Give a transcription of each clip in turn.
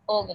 Okay.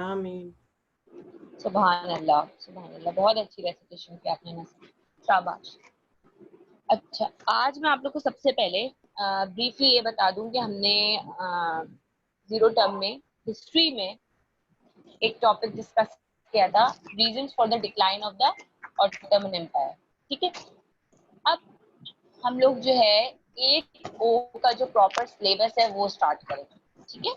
आमीन। सुभान अल्लाह, सुभान अल्लाह, बहुत अच्छी रेसिटेशन की आपने ना, शाबाश। अच्छा, आज मैं आप लोग को सबसे पहले ब्रीफली ये बता दूं कि हमने जीरो टर्म में हिस्ट्री में एक टॉपिक डिस्कस किया था, reasons for the decline of the Ottoman empire. ठीक है, अब हम लोग जो है 8O का जो प्रॉपर सिलेबस है वो स्टार्ट करेंगे। ठीक है,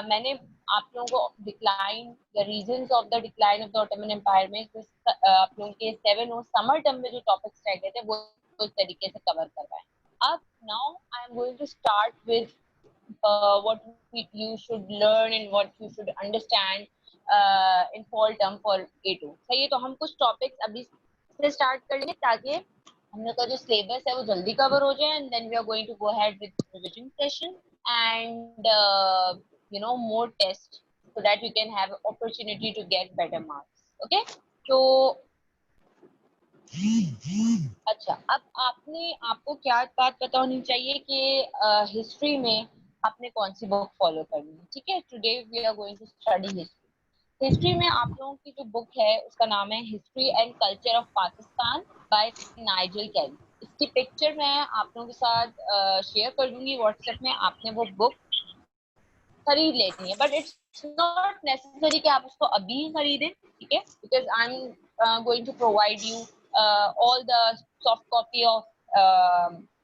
मैंने आप लोगों को decline, the reasons of the decline of the Ottoman empire में आप लोगों के 7O समर टर्म में जो टॉपिक्स रह गए थे वो इस तरीके से कवर करवाएं। अब now I am going to start with what you should learn and what you should understand in fall term for A2। सही है, तो हम कुछ टॉपिक्स अभी से स्टार्ट कर लेंगे ताकि हम लोग का जो सिलेबस है वो जल्दी कवर हो जाए, and then we are going to go ahead with revision session and more tests so that you can have opportunity to get better marks। okay, तो अच्छा, अब आपको क्या बात पता होनी चाहिए कि हिस्ट्री में आपने कौन सी बुक फॉलो करनी है। ठीक है, today we are going to study history. History में आप लोगों की जो बुक है उसका नाम है history and culture of Pakistan by Nigel Kelly. इसकी पिक्चर मैं आप लोगों के साथ शेयर कर दूंगी व्हाट्सएप में। आपने वो बुक खरीद लेनी है, बट इट्स नॉट नेसेसरी कि आप उसको अभी खरीदें। ठीक है, because I am going to provide you all the soft copy of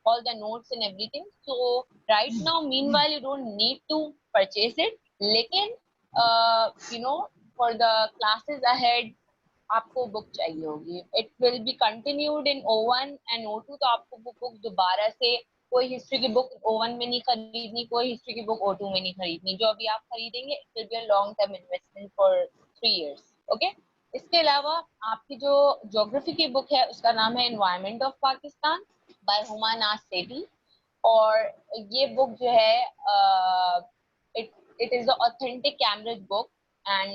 all the notes and everything, so right now meanwhile you don't need to purchase it, लेकिन for the classes ahead आपको book चाहिए होगी। It will be continued in O1 and O2, तो आपको वो book दोबारा से, कोई हिस्ट्री की बुक O1 में नहीं खरीदनी, कोई हिस्ट्री की बुक O2 में नहीं खरीदनी। जो अभी आप खरीदेंगे it will be a long term investment for 3 years। Okay, इसके अलावा आपकी जो ज्योग्राफी की बुक है उसका नाम है environment of Pakistan by Humayun Sethi, और ये बुक जो है it is the authentic Cambridge book, and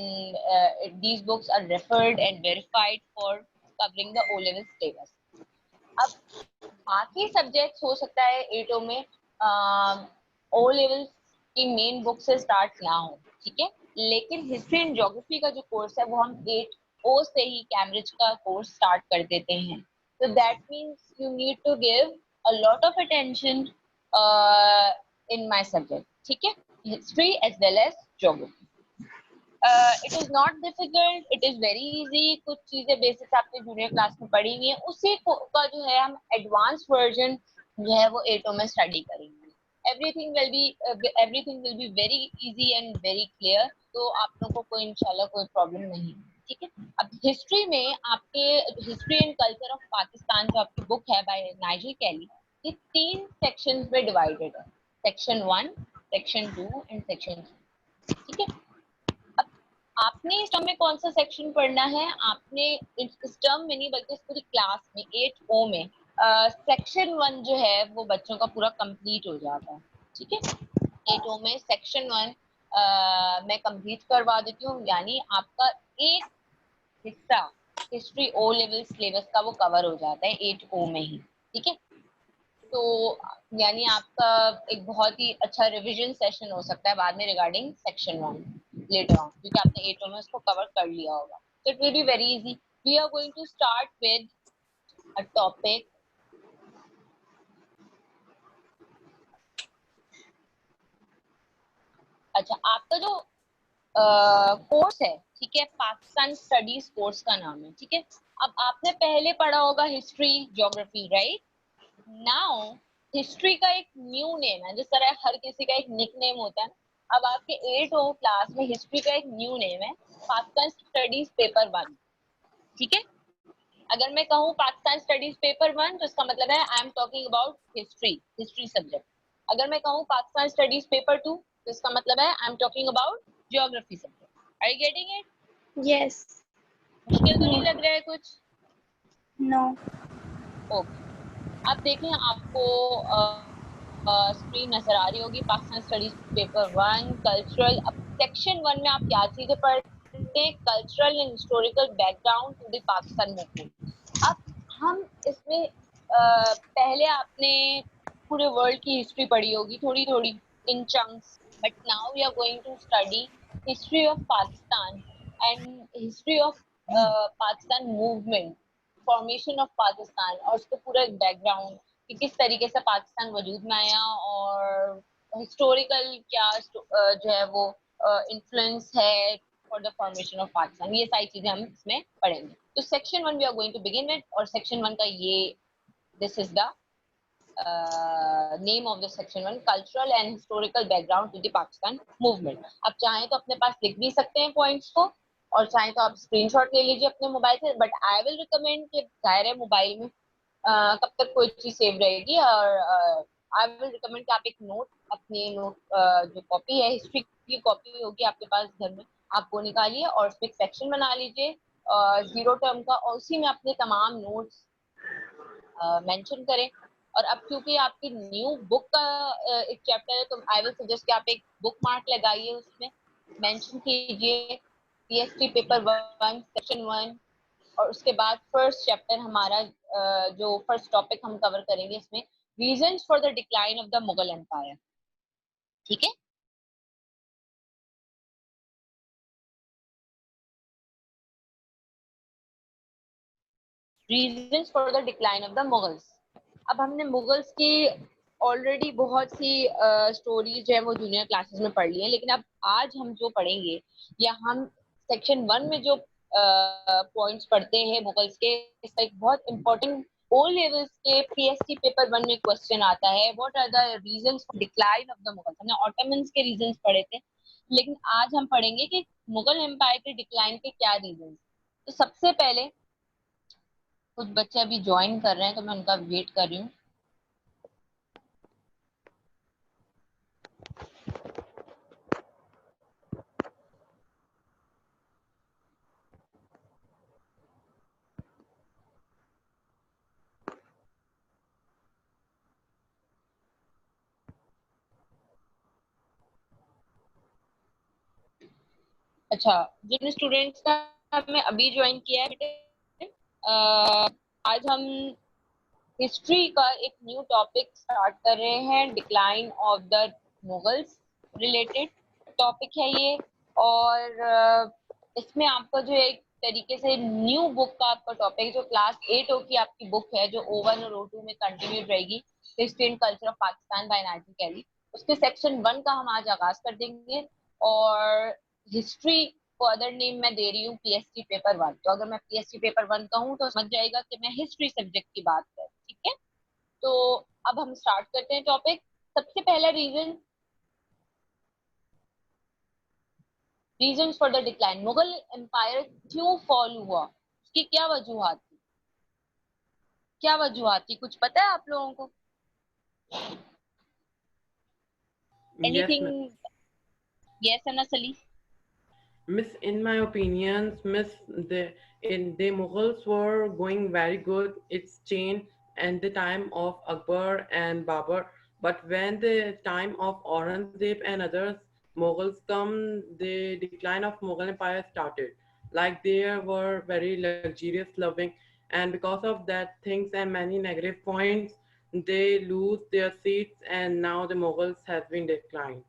these books are referred and verified for covering the O-level syllabus। अब बाकी सब्जेक्ट्स हो सकता है A2 में O लेवल की मेन बुक से स्टार्ट ना हो, ठीक है, लेकिन हिस्ट्री एंड ज्योग्राफी का जो कोर्स है वो हम 8O से ही कैम्ब्रिज का कोर्स स्टार्ट कर देते हैं। तो that means you need to give a lot of attention in my subject. ठीक है, history as well as geography. It is not difficult, it is very easy. कुछ चीजें बेसिक्स आपने जूनियर क्लास में पढ़ी हुई है, उसी का जो है हम एडवांस वर्जन जो है वो A2 में स्टडी करेंगे। Everything will be very easy and very clear, तो आप लोगों को कोई इंशाल्लाह कोई प्रॉब्लम नहीं। ठीक है, अब हिस्ट्री में आपके history and culture of Pakistan जो आपकी बुक है बाय नाइजल केली, ये 3 सेक्शंस में डिवाइडेड है, सेक्शन 1, सेक्शन 2 एंड सेक्शन 3। ठीक है, आपने इस टर्म में कौन सा सेक्शन पढ़ना है? आपने इस टर्म में नहीं बल्कि इस पूरी क्लास में 8O में सेक्शन 1 जो है वो बच्चों का पूरा कंप्लीट हो जाता है। ठीक है, 8O में सेक्शन 1 मैं कंप्लीट करवा देती हूँ, यानी आपका एक हिस्सा हिस्ट्री O लेवल सिलेबस का वो कवर हो जाता है 8O में ही। ठीक है, तो यानी आपका एक बहुत ही अच्छा रिवीजन सेशन हो सकता है बाद में रिगार्डिंग सेक्शन 1 लेटर ऑन, क्योंकि आपने 8 में उसको कवर कर लिया होगा। So it will be very easy. We are going to start with a topic। अच्छा, आपका जो कोर्स है, ठीक है, पाकिस्तान स्टडीज कोर्स का नाम है। ठीक है, अब आपने पहले पढ़ा होगा history geography, right? Now history का एक न्यू नेम है, जिस तरह हर किसी का एक निक नेम होता है। अब आपके 8O क्लास में हिस्ट्री का एक न्यू नेम है, पाकिस्तान स्टडीज पेपर 1। ठीक है, अगर मैं कहूँ पाकिस्तान स्टडीज पेपर 1 तो इसका मतलब है I am talking about history subject. अगर मैं कहूँ पाकिस्तान स्टडीज पेपर 2, तो इसका मतलब है I am talking about geography subject. Are you getting it? Yes. मुश्किल तो No. नहीं लग रहा है कुछ? No. ओके, अब देखें आपको स्क्रीन नजर आ रही होगी, पाकिस्तान स्टडीज पेपर 1 कल्चरल। अब सेक्शन 1 में आप क्या चीजें पढ़ते हैं? Cultural and historical background to the Pakistan movement. अब हम इसमें पहले आपने पूरे वर्ल्ड की हिस्ट्री पढ़ी होगी थोड़ी थोड़ी in chunks, but now we are going to study history of Pakistan and history of Pakistan movement, formation of Pakistan और उसका पूरा बैकग्राउंड कि किस तरीके से पाकिस्तान वजूद में आया और हिस्टोरिकल क्या जो है वो इन्फ्लुएंस है for the formation of Pakistan. ये सारी चीजें हम इसमें पढ़ेंगे। तो section 1 we are going to begin with, और सेक्शन 1 का ये this is the name of the section 1, cultural and historical background to the Pakistan movement. आप चाहें तो अपने पास लिख भी सकते हैं पॉइंट्स को, और चाहें तो आप स्क्रीनशॉट ले लीजिए अपने मोबाइल से, बट आई विल रिकमेंड कि जाहिर है मोबाइल में कब तक कोई चीज सेव रहेगी, और आई विल रिकमेंड कि आप एक नोट, अपनी नोट जो कॉपी है हिस्ट्री की कॉपी होगी आपके पास घर में, आप वो निकालिए और उसमें एक सेक्शन बना लीजिए 0 टर्म का, और उसी में अपने तमाम नोट्स मेंशन करें। और अब क्योंकि आपकी न्यू बुक का एक चैप्टर है, तो आई विल सजेस्ट कि आप एक बुक मार्क लगाइए, उसमें मेंशन कीजिए पीएसटी पेपर 1 सेक्शन 1, और उसके बाद फर्स्ट चैप्टर हमारा जो फर्स्ट टॉपिक हम कवर करेंगे इसमें, reasons for the decline of the Mughal empire. ठीक है, reasons for the decline of the Mughals. अब हमने मुगल्स की ऑलरेडी बहुत सी स्टोरीज है वो जूनियर क्लासेस में पढ़ ली है, लेकिन अब आज हम जो पढ़ेंगे या हम सेक्शन 1 में जो पॉइंट्स पढ़ते हैं मुगल्स के, इसका एक बहुत इंपॉर्टेंट ओ लेवल्स के पीएसटी पेपर 1 में क्वेश्चन आता है, what are the reasons for decline of the Mughals. हमने ऑटोमन्स के रीजंस पढ़े थे, लेकिन आज हम पढ़ेंगे कि मुगल एम्पायर के डिक्लाइन के क्या रीजंस। तो सबसे पहले कुछ बच्चे अभी ज्वाइन कर रहे हैं, तो मैं उनका वेट कर रही हूँ। अच्छा, जिन स्टूडेंट्स का हमने अभी ज्वाइन किया है बेटे, आज हम हिस्ट्री का एक न्यू टॉपिक स्टार्ट कर रहे हैं, decline of the Mughals related topic है ये। और इसमें आपका जो एक तरीके से न्यू बुक का आपका टॉपिक, जो क्लास 8 की आपकी बुक है, जो O1 और O2 में कंटिन्यू रहेगी, history and culture of Pakistan by Nazir Kaily, उसके सेक्शन 1 का हम आज आगाज कर देंगे। और हिस्ट्री को अदर नेम मैं दे रही हूँ पीएसटी पेपर 1। तो अगर मैं पीएसटी पेपर 1 कहूँ तो समझ जाएगा कि मैं हिस्ट्री सब्जेक्ट की बात कर, ठीक है। तो अब हम स्टार्ट करते हैं टॉपिक। सबसे पहला reason for the decline, Mughal empire क्यों फॉल हुआ, उसकी क्या वजूहत थी, क्या वजूहत थी, कुछ पता है आप लोगों को? Yes, anything? miss. यस अना सली? Miss, in my opinions, Miss, the Mughals were going very good. It's changed and the time of Akbar and Babur. But when the time of Aurangzeb and others Mughals come, the decline of Mughal Empire started. Like they were very luxurious, loving, and because of that things and many negative points, they lose their seats, and now the Mughals has been declined.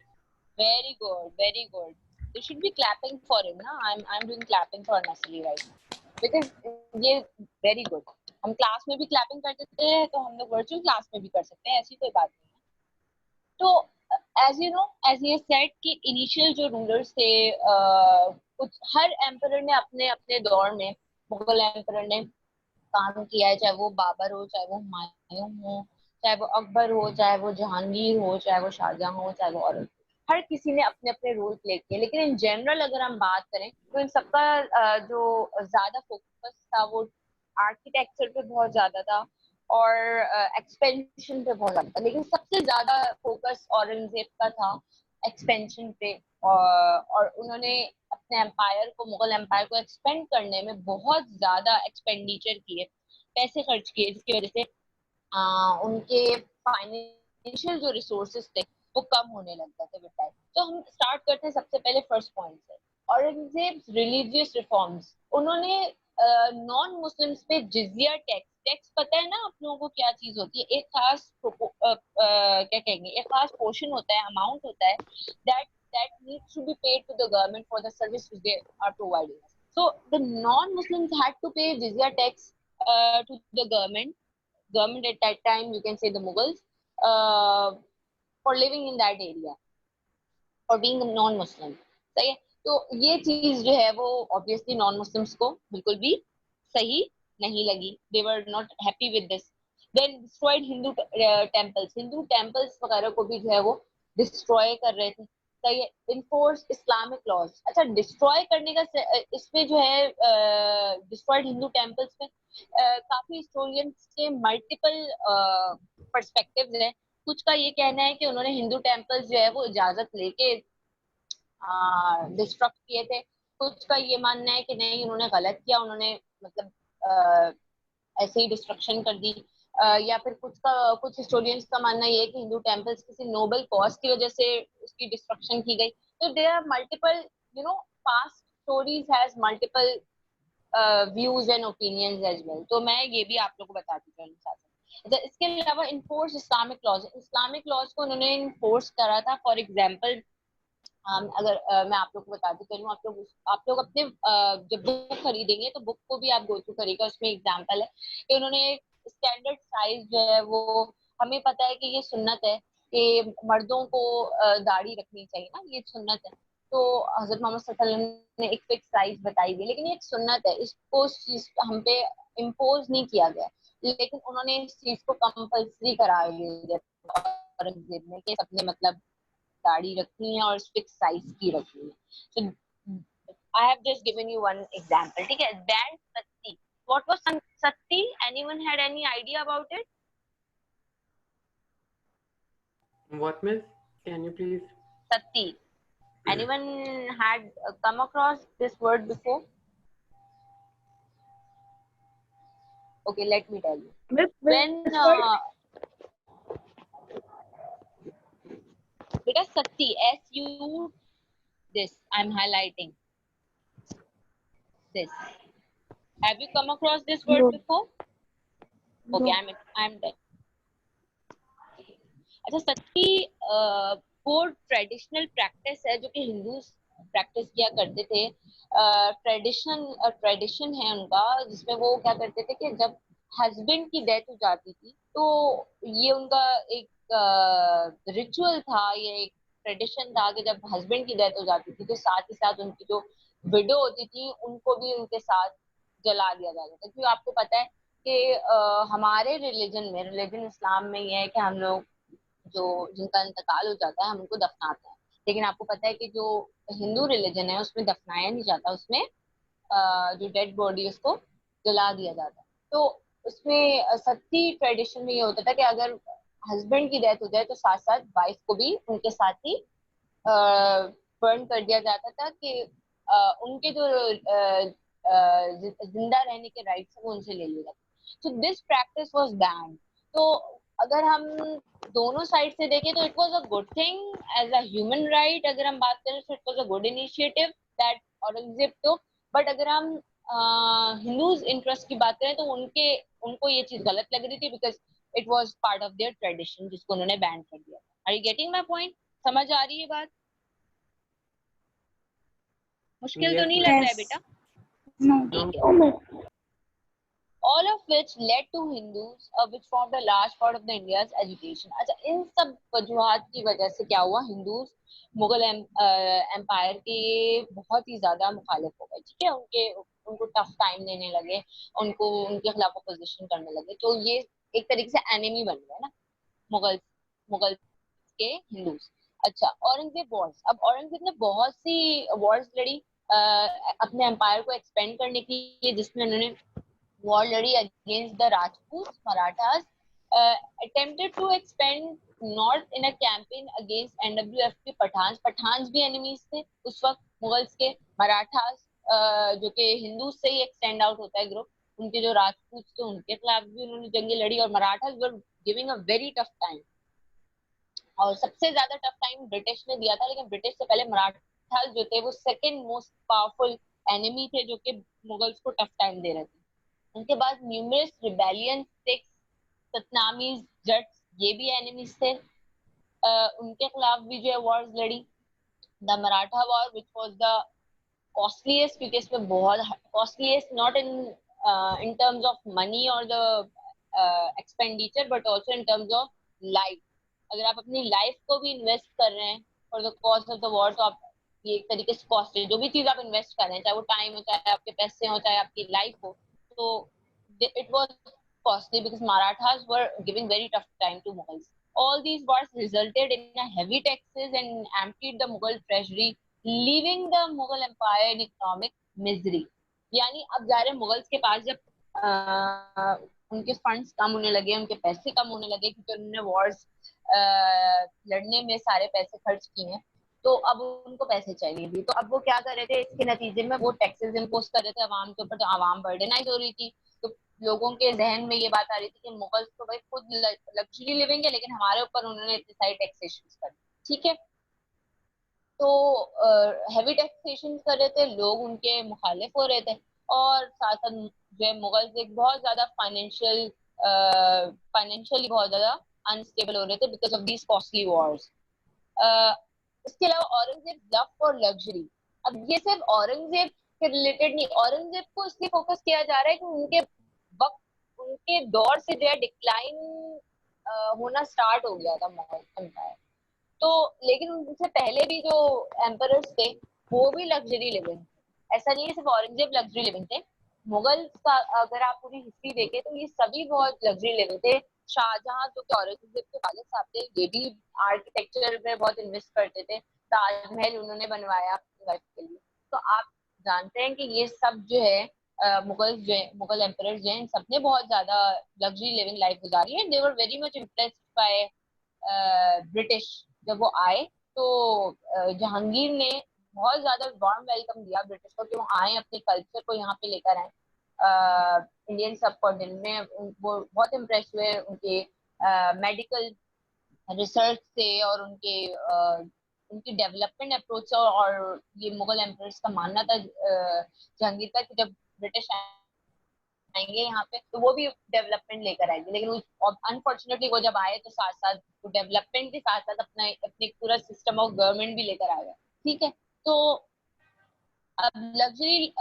Very good, very good. You should be clapping for him, ना? I'm doing clapping for Nasli right now. Because ये very good. हम class में भी clapping कर सकते हैं, तो हम लोग वर्चुअल क्लास में भी कर सकते हैं, ऐसी कोई बात नहीं है। तो एज यू नो, एज ये सेट कि इनिशियल जो रूलर्स थे, कुछ हर एम्परर ने अपने अपने दौर में, मुगल एम्परर ने काम किया है, चाहे वो बाबर हो, चाहे वो हुमायूं हो, चाहे वो अकबर हो, चाहे वो जहांगीर हो, चाहे वो शाहजहां हो, चाहे वो औरंगजेब, हर किसी ने अपने अपने रोल प्ले किए। लेकिन इन जनरल अगर हम बात करें तो इन सबका जो ज्यादा फोकस था वो आर्किटेक्चर पे बहुत ज्यादा था, और एक्सपेंशन पे बहुत ज्यादा था, लेकिन सबसे ज्यादा फोकस औरंगजेब का था एक्सपेंशन पे। और उन्होंने अपने एम्पायर को, मुगल एम्पायर को एक्सपेंड करने में बहुत ज्यादा एक्सपेंडिचर किए, पैसे खर्च किए, जिसकी वजह से उनके फाइनेंशियल जो रिसोर्सेज थे वो कम होने लग गए थे विद टाइम। तो हम स्टार्ट करते हैं सबसे पहले फर्स्ट पॉइंट से, औरंगजेब रिलीजियस रिफॉर्म्स। उन्होंने नॉन मुस्लिम्स पे जिजिया टैक्स, टैक्स पता है ना आप लोगों को क्या चीज होती है, एक खास क्या कहेंगे, एक खास पोर्शन होता है, अमाउंट होता है that needs to be paid to the government for the service which they are providing. So the non-Muslims had to pay jizya tax to the government at that time, you can say the Mughals, uh, for living in that area, for being a non-Muslim. सही है। तो ये चीज जो है वो obviously non Muslims को बिल्कुल भी सही नहीं लगी, they were not happy with this. Then destroyed Hindu temples, Hindu temples वगैरह को भी जो है वो डिस्ट्रॉय कर रहे थे। सही है। Enforce Islamic laws. अच्छा, डिस्ट्रॉय करने का इसमें जो है डिस्ट्रॉयड हिंदू टेम्पल्स में काफी हिस्टोरियंस के मल्टीपल पर्सपेक्टिव्स हैं। कुछ का ये कहना है कि उन्होंने हिंदू टेम्पल्स जो है वो इजाजत लेके डिस्ट्रक्ट किए थे। कुछ का ये मानना है कि नहीं, उन्होंने गलत किया, उन्होंने मतलब ऐसे ही डिस्ट्रक्शन कर दी। या फिर कुछ हिस्टोरियंस का मानना ये है कि हिंदू टेम्पल्स किसी नोबल कॉज की वजह से उसकी डिस्ट्रक्शन की गई। तो there are multiple, you know, past stories has multiple views and opinions as well. तो मैं ये भी आप लोगों को बताती हूँ साथ में। इसके अलावा enforce Islamic laws, Islamic laws को उन्होंने इन्फोर्स करा था। फॉर एग्जाम्पल अगर मैं आप लोग को बताती चलूँ, आप लोग अपने जब बुक खरीदेंगे तो बुक को भी आप गो थ्रू करिएगा। उसमें एग्जांपल है कि उन्होंने स्टैंडर्ड साइज जो है वो, हमें पता है कि ये सुन्नत है कि मर्दों को दाढ़ी रखनी चाहिए ना, ये सुन्नत है। तो हजरत मोहम्मद सल्लल्लाहु अलैहि वसल्लम ने एक फिक्स साइज बताई थी, लेकिन ये एक सुन्नत है, इसको इस चीज हम पे इम्पोज नहीं किया गया, लेकिन उन्होंने इस चीज को कंपल्सरी करा दिया औरंगजेब ने कि सबने मतलब दाढ़ी रखनी है और फिक्स साइज की रखनी है। So I have just given you one example. ठीक है। Band Satti, what was Satti? Anyone had any idea about it? What, miss? Can you please? Sati. Anyone had come across this word before? Okay, let me tell you. When beta Sati, S-U, this I'm highlighting this. Have you come across this word before? Okay, I'm done. अच्छा, सती वो traditional practice है जो कि Hindu practice किया करते थे। Tradition है उनका, जिसमें वो क्या करते थे कि जब हस्बैंड की डेथ हो जाती थी तो ये उनका एक रिचुअल था, ये एक ट्रेडिशन था कि जब हस्बैंड की डेथ हो जाती थी तो साथ ही साथ उनकी जो विडो होती थी उनको भी उनके साथ जला दिया जाता था। क्योंकि आपको पता है कि हमारे रिलीजन इस्लाम में ये है कि हम लोग जो जिनका इंतकाल हो जाता है हम उनको दफनाते हैं, लेकिन आपको पता है कि जो हिंदू रिलीजन है उसमें दफनाया नहीं जाता, उसमें जो डेड बॉडी उसको जला दिया जाता है। तो उसमें सती ट्रेडिशन में ये होता था कि अगर हस्बैंड की डेथ हो जाए तो साथ साथ वाइफ को भी उनके साथ ही बर्न कर दिया जाता था कि उनके जो जिंदा रहने के राइट्स वो उनसे ले लिए जाते। So this practice was banned. तो अगर हम दोनों साइड से देखें तो it was a good thing as a human right. अगर हम बात करें तो it was a good initiative that Aurangzeb took. But अगर हम हिंदूज इंटरेस्ट की बात करें तो उनको ये चीज गलत लग रही थी, because it was part of their tradition जिसको उन्होंने बैन कर दिया। Are you getting my point? समझ आ रही है बात? मुश्किल तो नहीं लग रहा है बेटा? No. All of which led to Hindus, which formed a large part of the India's education. अच्छा, इन सब वजूहात की वजह से क्या हुआ, हिंदूज मुगल एम्पायर के बहुत ही ज्यादा मुखालिफ हो गए। ठीक है, उनको टफ टाइम देने लगे, उनको उनके खिलाफ अपोजिशन करने लगे। तो ये एक तरीके से एनिमी बन गए ना मुगल के हिंदूज। अच्छा, औरंगजेब वॉर्स। अब औरंगजेब ने बहुत सी वॉर्स लड़ी अपने एम्पायर को एक्सपेंड करने के लिए, जिसमें उन्होंने war लड़ी against the Rajputs, Marathas, attempted to expand north in a campaign against NWFP Pathans. Pathans भी enemies थे उस वक्त मुगल्स के. मराठास जो कि हिंदू से ही एक्सटेंड आउट होता है ग्रुप, उनके जो राजपूत थे उनके खिलाफ भी उन्होंने जंगे लड़ी, और Marathas were giving a very tough time. और सबसे ज्यादा टफ टाइम ब्रिटिश ने दिया था, लेकिन ब्रिटिश से पहले मराठास जो थे वो सेकंड मोस्ट पावरफुल एनिमी थे जो कि मुगल्स को टफ टाइम दे रहे थे. उनके बाद न्यूमरस रिबेलियन, सिक्स, सतनामीज, जट्स, ये भी एनिमीज थे. उनके खिलाफ भी जो है वॉर्स लड़ी. The Maratha war which was the costliest, क्योंकि इसमें बहुत costliest not in in terms of money और the expenditure, but also in terms of life. अगर आप अपनी लाइफ को भी इन्वेस्ट कर रहे हैं for the cost of the war, तो आप ये एक तरीके से कॉस्ट है. जो भी चीज आप इन्वेस्ट कर रहे हैं, चाहे वो टाइम हो, चाहे आपके पैसे हो, चाहे आपकी लाइफ हो, तो it was costly because Marathas were giving very tough time to Mughals. All these wars resulted in a heavy taxes and emptied the Mughal treasury, leaving the Mughal Empire in economic misery. यानी अब जा रहे Mughals के पास जब उनके funds कम होने लगे, उनके पैसे कम होने लगे, क्योंकि उन्होंने वॉर्स लड़ने में सारे पैसे खर्च किए हैं, तो अब उनको पैसे चाहिए भी. तो अब वो क्या कर रहे थे, इसके नतीजे में वो टैक्सेस इम्पोज कर रहे थे अवाम के ऊपर, तो अवाम बर्डनाइज हो रही थी. तो लोगों के जहन में ये बात आ रही थी कि मुगल्स तो भाई खुद लग्जरी लिविंग है, लेकिन हमारे ऊपर उन्होंने इतनी सारी टैक्सेशन कर दी. ठीक है, तो हैवी टैक्सेशन कर रहे थे लोग, उनके मुखालिफ हो रहे थे. और साथ साथ जो है मुगल्स एक बहुत ज्यादा फाइनेंशियली बहुत ज्यादा अनस्टेबल हो रहे थे because of these costly Wars. इसके अलावा औरंगजेब लव फॉर लग्जरी. अब ये सिर्फ औरंगजेब के रिलेटेड नहीं, औरंगजेब को इसलिए फोकस किया जा रहा है कि उनके वक्त, उनके दौर से जो है डिक्लाइन होना स्टार्ट हो गया था मुगल एम्पायर. तो लेकिन उनसे पहले भी जो एम्परर्स थे वो भी लग्जरी लिविंग. ऐसा नहीं है सिर्फ औरंगजेब लग्जरी लिविंग थे. मुगल का अगर आप पूरी हिस्ट्री देखें तो ये सभी बहुत लग्जरी लिविंग थे. शाहजहां जो कि औरंगजेब के वालिद साहब थे, ये भी आर्किटेक्चर में बहुत इन्वेस्ट करते थे. ताजमहल उन्होंने बनवाया अपनी वाइफ के लिए. तो आप जानते हैं कि ये सब जो है मुगल एम्परर्स जो हैं, सबने बहुत ज्यादा लग्जरी लिविंग लाइफ गुजारी है. They were very much impressed by British. जब वो आए तो जहांगीर ने बहुत ज्यादा वार्म वेलकम दिया ब्रिटिश को कि वो आए, अपने कल्चर को यहाँ पे लेकर आए इंडियन सब कॉन्टिनेंट में. वो बहुत इम्प्रेस हुए उनके मेडिकल रिसर्च से और उनकी डेवलपमेंट अप्रोच से. और ये मुगल एम्परर्स का मानना था जहांगीर का कि जब ब्रिटिश आएंगे यहाँ पे तो वो भी डेवलपमेंट लेकर आएंगे. लेकिन अनफॉर्चुनेटली वो जब आए तो साथ साथ डेवलपमेंट के साथ साथ अपना अपने पूरा सिस्टम ऑफ गवर्नमेंट भी लेकर आ गए. ठीक है, तो अब लग्जरी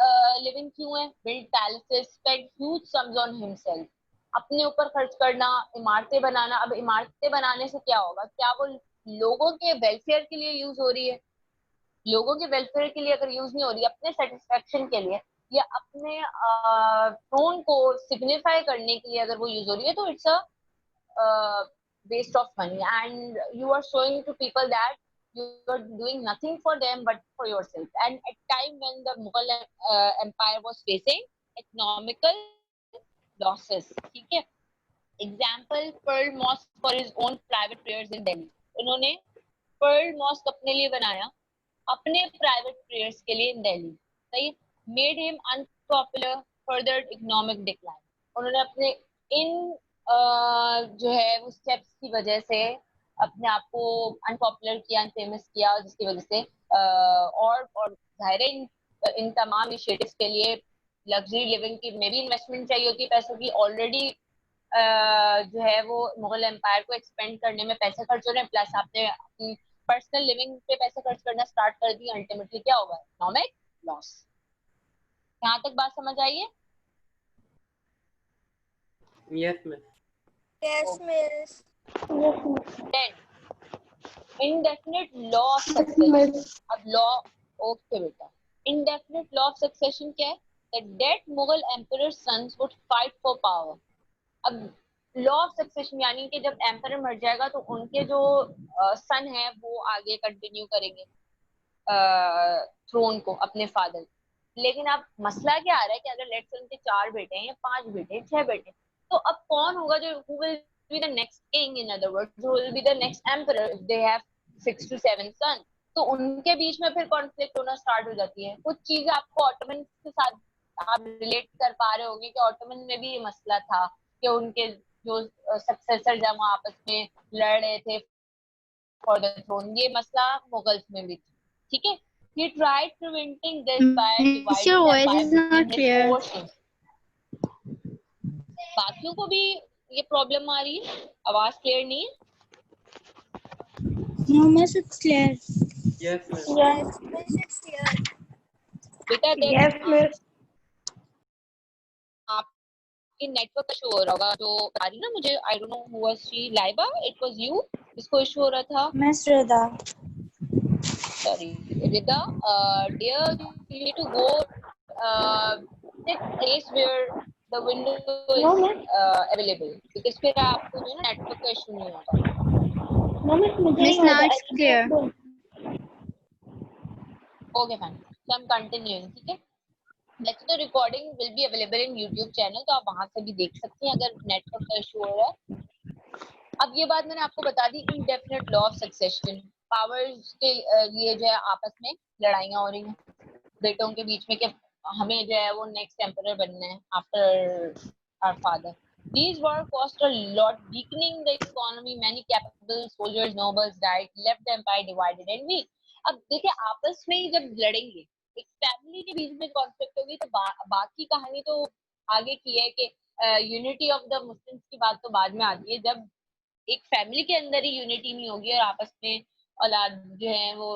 लिविंग क्यों है? Build palaces, spend huge sums on himself. अपने ऊपर खर्च करना, इमारतें बनाना. अब इमारतें बनाने से क्या होगा? क्या वो लोगों के वेलफेयर के लिए यूज हो रही है? लोगों के वेलफेयर के लिए अगर यूज नहीं हो रही, अपने सेटिस्फेक्शन के लिए या अपने टोन को सिग्निफाई करने के लिए अगर वो यूज हो रही है, तो it's a waste of money, and you are showing to people that you are doing nothing for them but for yourself. And at time when the Mughal empire was facing economical losses, ठीक है, example Pearl Mosque for his own private prayers in Delhi. उन्होंने Pearl mask अपने लिए बनाया, अपने private prayers के लिए इन दिल्ली. सही. Made him unpopular, further economic decline. उन्होंने अपने इन जो है वो स्टेप्स की वजह से अपने आप को अनपॉपुलर किया, अनफेमस किया, जिसकी वजह से और जाहिर है इन तमाम इनिशिएटिव्स के लिए लग्जरी लिविंग की में भी इन्वेस्टमेंट चाहिए होती है पैसों की. ऑलरेडी जो है वो मुगल एम्पायर को एक्सपेंड करने में पैसे खर्च हो रहे हैं, प्लस आपने अपनी पर्सनल लिविंग पे पैसे खर्च करना स्टार्ट कर दी. अल्टीमेटली क्या होगा? Economic loss. यहाँ तक बात समझ आई है? Yes, miss. Yes, miss. Then indefinite law of succession. अब लॉ, ओके बेटा, indefinite law of succession क्या है? The dead Mughal emperor's sons would fight for power. अब लॉ ऑफ सक्सेशन यानी कि जब एम्परर मर जाएगा तो उनके जो सन है वो आगे कंटिन्यू करेंगे थ्रोन को, अपने फादर. लेकिन अब मसला क्या आ रहा है कि अगर लेट्स से उनके 4 बेटे हैं या 5 बेटे हैं, 6 बेटे हैं, तो अब कौन होगा जो who will be the next king, in other words, who will be the next emperor if they have 6 to 7 sons? तो उनके बीच में फिर कॉन्फ्लिक्ट होना स्टार्ट हो जाती है। कुछ चीजें आपको ऑटोमन के साथ आप रिलेट कर पा रहे होंगे कि ऑटोमन में भी ये मसला था कि उनके जो सक्सेसर जब वो आपस में लड़ रहे थे फॉर द थ्रोन, ये मसला मुगल्स में भी था, ठीक है। He tried preventing this by Miss, your dividing the voice empire is not between his clear. portions. बाकियों को भी ये प्रॉब्लम आ रही है, आवाज क्लियर नहीं है? No, Miss, it's clear. Yes, miss. Yes, Miss, it's clear. बेटा देख Yes, Miss. आपके नेटवर्क का इशू हो रहा होगा, जो आ रही ना मुझे, I don't know who was she, Laiba, it was you जिसको इशू हो रहा था? Miss Rida. Sorry, Rida, dear, you need to go sit place where the window is No, Miss. available, because फिर आपको जो है ना नेटवर्क का इशू नहीं होगा। No, Miss, मुझे Miss, नहीं now होता। it's clear. Okay, fine. So I'm continuing, ठीक है। वैसे तो recording will be available in YouTube channel, तो आप वहां से भी देख सकती हैं अगर नेटवर्क का इशू हो रहा है। अब ये बात मैंने आपको बता दी, indefinite law of succession, powers के लिए जो है आपस में लड़ाइयाँ हो रही हैं बेटों के बीच में कि हमें जो है वो नेक्स्ट एम्परर बनना है after our father. These wars cost a lot, weakening the economy. Many capable soldiers, nobles died, left the empire divided and weak. अब देखिए आपस में ही जब लड़ेंगे, एक फैमिली के बीच में कॉन्फ्लिक्ट होगी, तो बाकी कहानी तो आगे की है कि यूनिटी ऑफ द मुस्लिम्स की बात तो बाद में आती है। जब एक फैमिली के अंदर ही यूनिटी नहीं होगी और आपस में औलाद जो है वो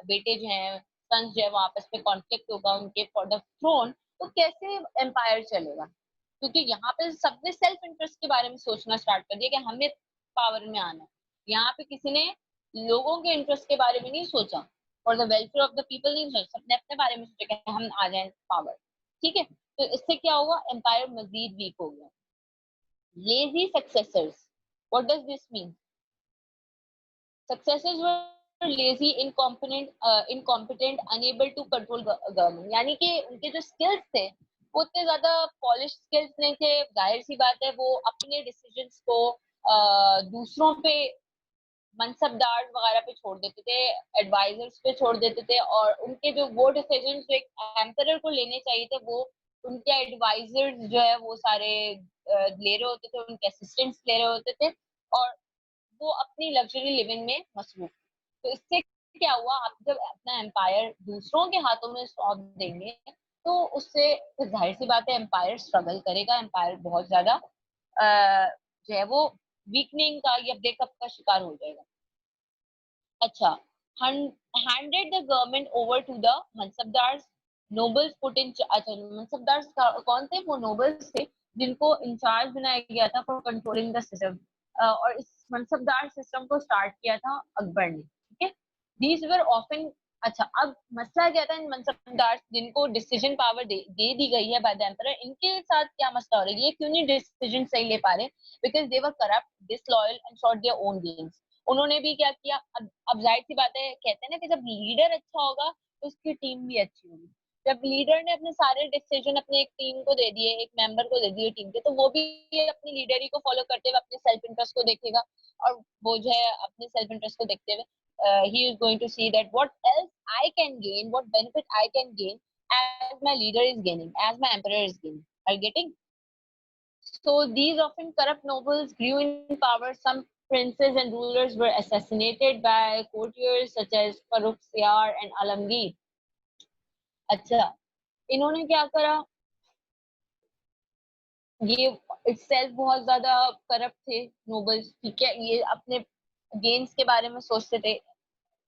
बेटे जो हैं सन्स जो है वो आपस में कॉन्फ्लिक्ट होगा उनके फॉर द थ्रोन, तो कैसे एम्पायर चलेगा? क्योंकि यहाँ पे सबने सेल्फ इंटरेस्ट के बारे में सोचना स्टार्ट कर दिया कि हमें पावर में आना है। यहाँ पे किसी ने लोगों के इंटरेस्ट के बारे में नहीं सोचा, for the welfare of the people नहीं सोचा, सबने अपने बारे में सोचा कि हम आ जाए पावर, ठीक है। तो इससे क्या हुआ, एम्पायर मजीद वीक हो गया। Lazy successors, what does this mean? Successors were lazy, incompetent, unable to control government. यानी कि उनके जो skills थे वो उतने ज्यादा polished skills नहीं थे। जाहिर सी बात है वो अपने decisions को दूसरों पे, मनसबदार वगैरह पे छोड़ देते थे, एडवाइजर्स पे छोड़ देते थे, और उनके जो वो डिसीजंस जो एक एम्परर को लेने चाहिए थे वो उनके एडवाइजर्स जो है वो सारे ले रहे होते थे, उनके असिस्टेंट्स ले रहे होते थे, और वो अपनी लग्जरी लिविंग में मसरूफ। तो इससे क्या हुआ, आप जब अपना एम्पायर दूसरों के हाथों में सौंप देंगे तो उससे जाहिर सी बात है एम्पायर स्ट्रगल करेगा, एम्पायर बहुत ज्यादा जो है वो वीकनिंग का या ब्रेकअप का शिकार हो जाएगा। अच्छा, handed the government over to the mansabdars, nobles put in अच्छा mansabdars कौन थे? वो nobles थे जिनको इंचार्ज बनाया गया था फॉर कंट्रोलिंग द सिस्टम, और इस मनसबदार सिस्टम को स्टार्ट किया था अकबर ने, ठीक है। दीज वर ऑफन, अच्छा अब मसला क्या था, इन मनसबदार जिनको डिसीजन पावर दे दी गई है बाय द एम्परर, इनके साथ क्या मसला हो रहा है, ये क्यों नहीं डिसीजन सही ले पा रहे? Because they were corrupt, disloyal and shot their own games. उन्होंने भी क्या किया, अब जाहिर सी बात है, कहते हैं ना कि जब लीडर अच्छा होगा तो उसकी टीम भी अच्छी होगी। जब लीडर ने अपने सारे डिसीजन अपने एक टीम को दे दिए, एक मेंबर को दे दिए टीम के, तो वो भी अपनी लीडरी को फॉलो करते हुए अपने सेल्फ इंटरेस्ट को देखेगा, और वो जो है अपने सेल्फ इंटरेस्ट को देखते हुए he is going to see that what else I can gain, what benefit I can gain as my leader is gaining, as my emperor is gaining. Are you getting? So these often corrupt nobles grew in power. Some princes and rulers were assassinated by courtiers such as Farrukh Siyar and Alamgir. अच्छा, इन्होंने क्या करा, ये itself बहुत ज्यादा corrupt थे nobles, ठीक है, ये अपने गेन्स के बारे में सोचते थे,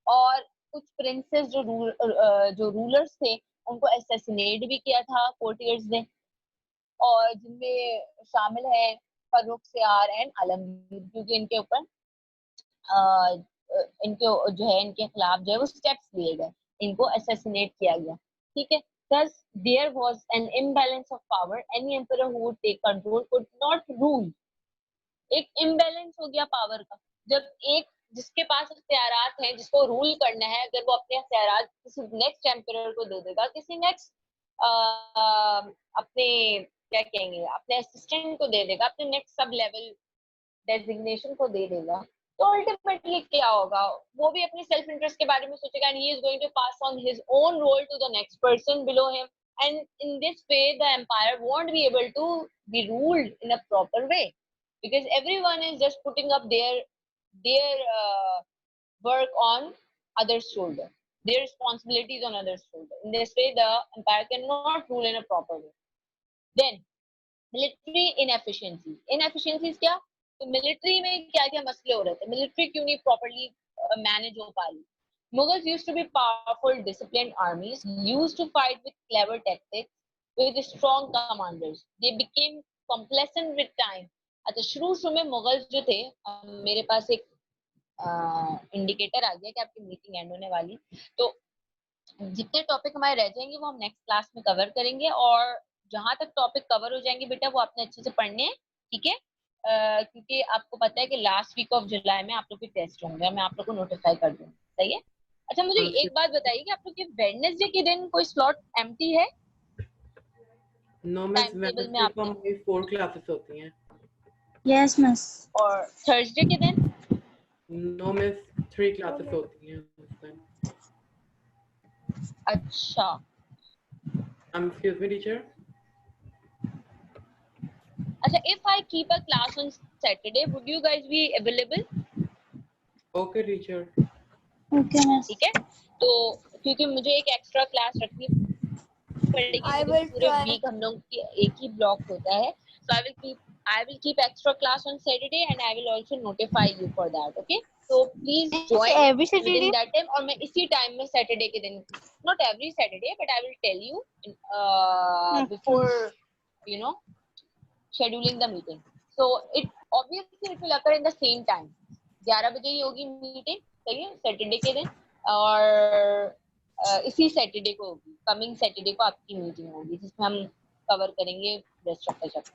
और कुछ प्रिंसेस जो रूलर्स थे उनको असैसिनेट भी किया था कोर्टियर्स ने, और जिनमें शामिल है फर्रुख सियार एंड आलमगीर, क्योंकि इनके ऊपर इनके जो है इनके खिलाफ जो है वो स्टेप्स लिए गए, इनको असैसिनेट किया गया, ठीक है। Thus, there was an imbalance of power. Any emperor who would take control could not rule. एक इम्बैलेंस हो गया पावर का, जब एक जिसके पास इख्तियारात हैं, जिसको रूल करना है, अगर वो अपने इख्तियारात किसी नेक्स्ट एम्परर को दे देगा, किसी नेक्स्ट अपने क्या कहेंगे अपने असिस्टेंट को दे देगा, अपने नेक्स्ट सब लेवल डेजिग्नेशन को दे देगा, तो अल्टीमेटली क्या होगा, वो भी अपने सेल्फ इंटरेस्ट के बारे में सोचेगा and he is going to pass on his own role to the next person below him, and in this way the empire won't be able to be ruled in a proper way because everyone is just putting up their work on others shoulder, their responsibilities on others shoulder. In this way the empire cannot rule in a proper way. Then military inefficiencies क्या, तो military में क्या क्या मसले हो रहे थे, military क्यों नहीं प्रॉपर्ली मैनेज हो पा रही. Mughals used to be powerful, disciplined armies, used to fight with clever tactics, with strong commanders. They became complacent with time. अच्छा शुरू में मुगल्स जो थे, मेरे पास एक इंडिकेटर आ गया कि आपकी मीटिंग एंड होने वाली, तो जितने टॉपिक हमारे रह जाएंगे वो हम नेक्स्ट क्लास में कवर करेंगे, और जहां तक टॉपिक कवर हो जाएंगे बेटा वो आपने अच्छे से पढ़ने हैं, ठीक है. क्योंकि आपको पता है कि लास्ट वीक ऑफ जुलाई में आप लोग के टेस्ट होंगे, मैं आप लोग को नोटिफाई कर दूँ, सही है. अच्छा मुझे हाँ, एक बात बताइए कि आप लोग के वेडनेसडे के दिन कोई स्लॉट एम्प्टी है नो मिस, टाइम टेबल में वेडनेसडे को आपके, हमारी 4 क्लासेस होती हैं. Yes, miss. और थर्सडे के दिन? नो मिस, 3 क्लासेस होती हैं उस टाइम. अच्छा एक्सक्यूज मी टीचर. अच्छा, if I keep a class on Saturday, would you guys be available? Okay teacher. Okay, miss. ठीक है, तो क्योंकि मुझे एक एक्स्ट्रा क्लास रखनी पड़ेगी I क्योंकि will पूरे try. वीक हम लोग की एक ही ब्लॉक होता है. So I will keep extra class on Saturday and I will also notify you for that. Okay, so please join Every within Saturday? that time, और मैं इसी टाइम में सैटरडे के दिन, not every Saturday but I will tell you before you know scheduling the meeting. So it obviously it will occur in the same time. 11 बजे ही होगी meeting, सही है, सैटरडे के दिन, और इसी सैटरडे को होगी, कमिंग सैटरडे को आपकी मीटिंग होगी जिसमें हम कवर करेंगे रेस्ट ऑफ द चैप्टर.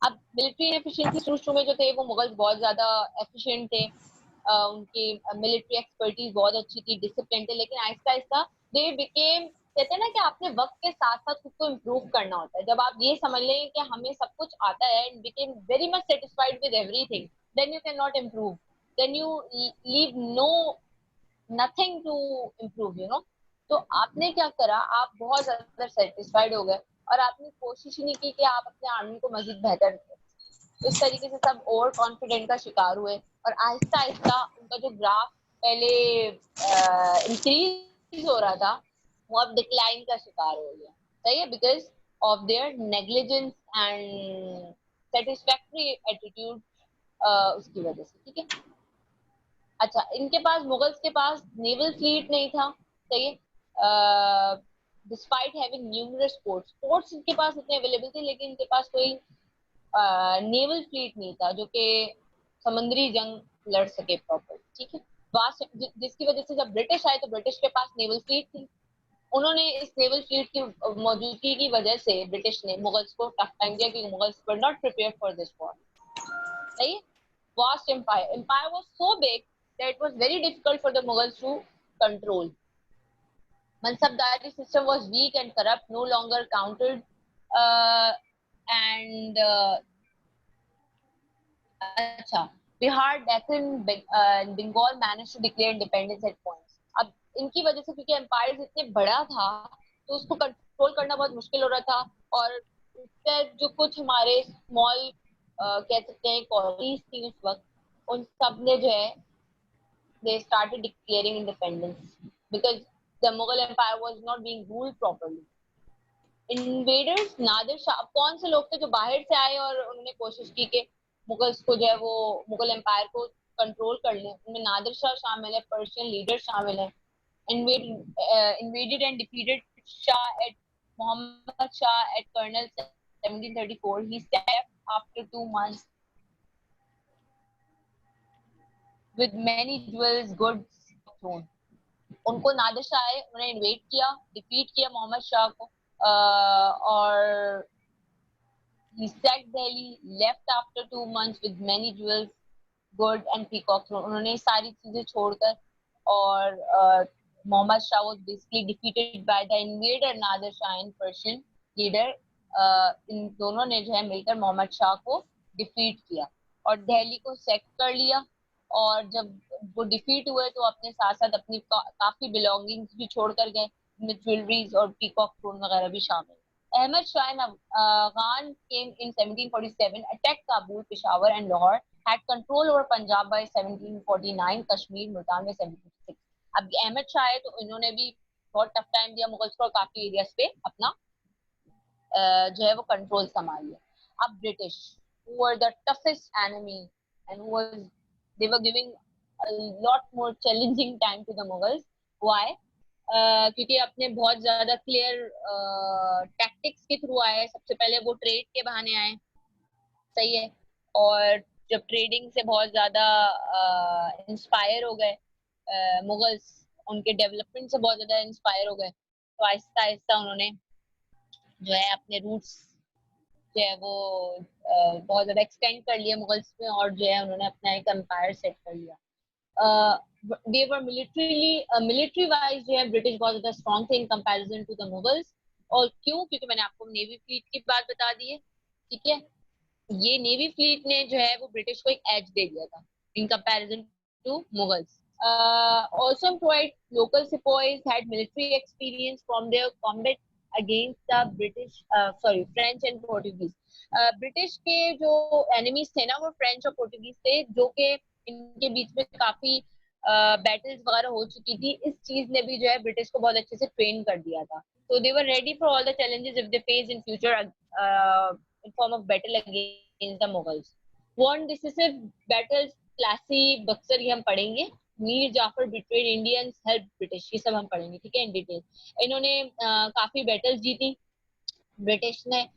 अब मिलिट्री एफिशिएंसी शुरू में जो थे वो मुगल्स बहुत ज्यादा एफिशिएंट थे, उनकी मिलिट्री एक्सपर्टीज बहुत अच्छी थी, डिसिप्लिन थे, लेकिन आहिस्ता आहिस्ता दे बिकेम, कहते हैं ना कि आपने वक्त के साथ साथ खुद को इम्प्रूव करना होता है. जब आप ये समझ लें कि हमें सब कुछ आता है and became very much satisfied with everything, then you can not improve, then you leave no nothing to improve, you know. तो आपने क्या करा, आप बहुत ज्यादा सेटिस्फाइड हो गए और आपने कोशिश ही नहीं की कि आप अपने आर्मी को मजीद बेहतर करें. इस तरीके से सब ओवर कॉन्फिडेंट का शिकार हुए और आहिस्ता आहिस्ता उनका जो ग्राफ पहले इंक्रीज हो रहा था वो अब डिक्लाइन का शिकार हो गया, सही है, because of their negligence and satisfactory attitude, उसकी वजह से, ठीक है. अच्छा, इनके पास, मुगल्स के पास नेवल फ्लीट नहीं था, सही है, डिस्पाइट हैविंग न्यूमरस पोर्ट्स इनके पास इतने अवेलेबल थे, लेकिन इनके पास कोई नेवल फ्लीट नहीं था जो कि समुद्री जंग लड़ सके प्रॉपर, ठीक है. जिसकी वजह से जब ब्रिटिश आए तो ब्रिटिश के पास नेवल फ्लीट थी, उन्होंने इस नेवल फ्लीट की मौजूदगी की वजह से ब्रिटिश ने मुगल्स को टफ टाइम दिया क्योंकि Mughals were not prepared for this war, सही है. Vast empire was so big that it was very difficult for the Mughals to control. Mansabdari system was weak and corrupt, no longer counted, and अच्छा, Bihar, Deccan, Bengal managed to declare independence at points. अब इनकी वजह से क्योंकि empire इतने बड़ा था तो उसको कंट्रोल करना बहुत मुश्किल हो रहा था, और इससे जो कुछ हमारे स्मॉल कह सकते हैं कॉलोनीज थी उस वक्त, उन सब ने जो है they started declaring independence because the Mughal empire was not being ruled properly. Invaders, Nadir Shah, कौन से लोग थे जो बाहर से आए और उन्होंने कोशिश की कि मुगल्स को जो है वो मुगल एम्पायर को कंट्रोल कर लें, उनमें नादिर शाह शामिल है, पर्शियन लीडर शामिल है. Invaded and defeated Shah at Muhammad Shah at Colonel 1734. He stepped after 2 months with many jewels, goods, throne. उनको नादिर शाह आए, उन्होंने इन्वेट किया, डिफीट किया मोहम्मद शाह को, और he sacked Delhi, left after 2 months with many jewels, gold and peacock throne. उन्होंने सारी चीजें छोड़कर और Muhammad Shah was basically defeated by the invader Nadir Shah and Persian leader. इन दोनों ने जो है मिलकर मोहम्मद शाह को डिफीट किया और दिल्ली को सेक्ट कर लिया। और जब वो डिफीट हुए तो अपने साथ साथ अपनी काफी बिलोंगिंग्स भी छोड़ कर गए, जिसमें ज्वेलरीज और पीकॉक क्रोन वगैरह भी शामिल। Ahmad Shah and Khan came in 1747, attacked Kabul, Peshawar and Lahore, had control over Punjab by 1749, Kashmir, Multan में 1756। अब अहमद शाह है तो इन्होंने भी बहुत टफ टाइम दिया मुगल्स को और काफी एरियाज पे अपना जो है वो कंट्रोल संभाल लिया। अब British who were the toughest enemy and who was they were giving a lot more challenging time to the Mughals. Why? क्योंकि अपने बहुत ज्यादा क्लियर टैक्टिक्स के थ्रू आए। सबसे पहले वो ट्रेड के बहाने आए, सही है, और जब ट्रेडिंग से बहुत ज्यादा इंस्पायर हो गए मुगल्स, उनके डेवलपमेंट से बहुत ज्यादा इंस्पायर हो गए, तो आहिस्ता आहिस्ता उन्होंने जो है अपने रूट्स जो है वो बहुत ज्यादा एक्सटेंड कर लिया मुगल्स में और जो है उन्होंने अपना एक एम्पायर सेट कर लिया। they were military wise जो है ब्रिटिश बहुत ज्यादा स्ट्रॉन्ग थे in comparison to the Mughals. और क्यों? क्योंकि मैंने आपको नेवी फ्लीट की बात बता दी है, ठीक है। ये नेवी फ्लीट ने जो है वो ब्रिटिश को एक एज दे दिया था in comparison to Mughals. also employed local sepoys, had military experience from their combat against the French and Portuguese। British के जो एनिमीज थे ना वो फ्रेंच और पोर्टुगीज थे, जो कि इनके बीच में काफी बैटल्स वगैरह हो चुकी थी। इस चीज ने भी जो है ब्रिटिश को बहुत अच्छे से ट्रेन कर दिया था। So they were ready for all the challenges if they face in future in form of battle against the Mughals. Won decisive battles, Plassey, Buxar ये हम पढ़ेंगे। Mir Jafar betrayed Indians, helped British, ये सब हम पढ़ेंगे, ठीक है, इन डिटेल। इन्होंने काफी बैटल्स जीती ब्रिटिश ने।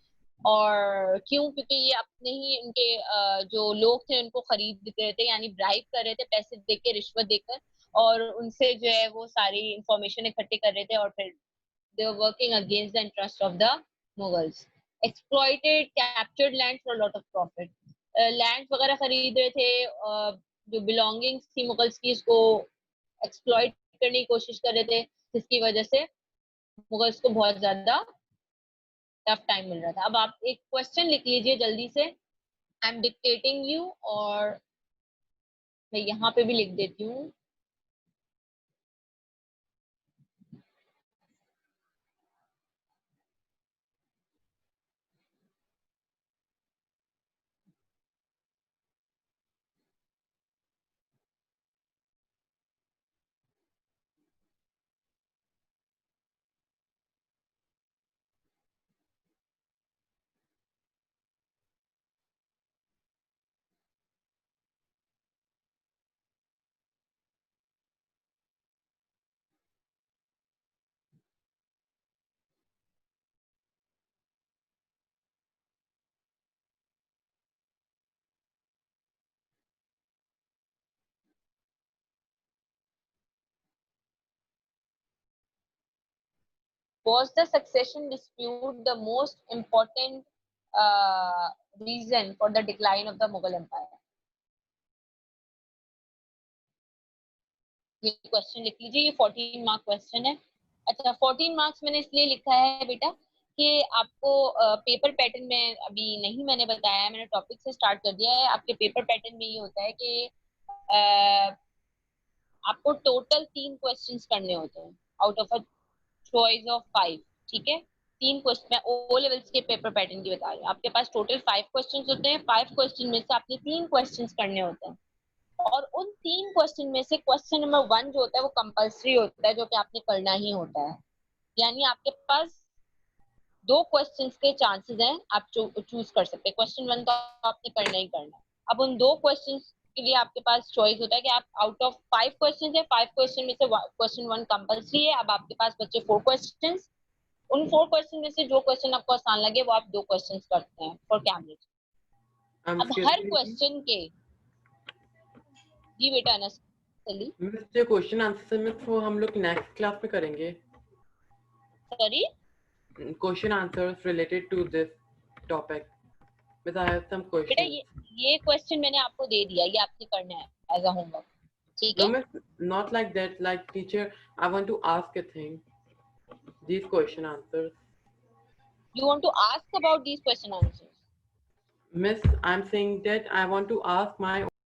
और क्यों? क्योंकि ये अपने ही इनके जो लोग थे उनको खरीद रहे थे, यानी ब्राइब कर रहे थे, पैसे देके, रिश्वत देकर, और उनसे जो है वो सारी इंफॉर्मेशन इकट्ठी कर रहे थे और फिर they were working against the interest of the Mughals. Exploited, captured land for a lot of profit. Land वगैरह खरीद रहे थे, जो belongings थी मुगल्स की इसको exploit करने की कोशिश कर रहे थे, जिसकी वजह से मुगल्स को बहुत ज्यादा टफ टाइम मिल रहा था। अब आप एक क्वेश्चन लिख लीजिए जल्दी से, आई एम डिक्टेटिंग यू, और मैं यहाँ पे भी लिख देती हूँ। Was the succession dispute the most important reason for the decline of the Mughal Empire? ये क्वेश्चन लिख लीजिए, ये 14 मार्क क्वेश्चन है। अच्छा, 14 मार्क्स मैंने इसलिए लिखा है बेटा कि आपको पेपर पैटर्न में अभी नहीं मैंने बताया, मैंने टॉपिक से स्टार्ट कर दिया है। आपके पेपर पैटर्न में ये होता है कि आपको टोटल 3 क्वेश्चंस करने होते हैं out of a choice of 5, ठीक है। 3 क्वेश्चन, मैं ओ लेवल्स के पेपर पैटर्न की बता रही हूँ। आपके पास टोटल 5 क्वेश्चंस होते हैं। 5 क्वेश्चन में से आपने 3 क्वेश्चंस करने होते हैं, और उन 3 क्वेश्चन में से क्वेश्चन नंबर 1 जो होता है वो कंपल्सरी होता है, जो कि आपने करना ही होता है। यानी आपके पास 2 क्वेश्चंस के चांसेस हैं, आप चूज कर सकते हैं। क्वेश्चन 1 तो आपने करना ही करना है। अब उन 2 क्वेश्चंस के लिए आपके पास चॉइस होता है कि आप आउट ऑफ 5 क्वेश्चंस है, 5 क्वेश्चन में से क्वेश्चन 1 कंपल्सरी है। अब आपके पास बचे 4 क्वेश्चंस। उन 4 क्वेश्चन में से जो क्वेश्चन आपको आसान लगे वो आप 2 क्वेश्चंस करते हैं फॉर कैमरेज। अब हर क्वेश्चन के, जी बेटा अनस चली, मिस, क्वेश्चन आंसर मिस वो हम लोग नेक्स्ट क्लास में करेंगे। Sorry, question answers related to this topic, because I have some better questions. ये क्वेश्चन मैंने आपको दे दिया, ये आपने करना है एज अ होमवर्क। ठीक No, है? miss, not like that. Like teacher, I want to ask a thing. These question answers. You want to ask about these question answers? Miss, I'm saying that I want to ask my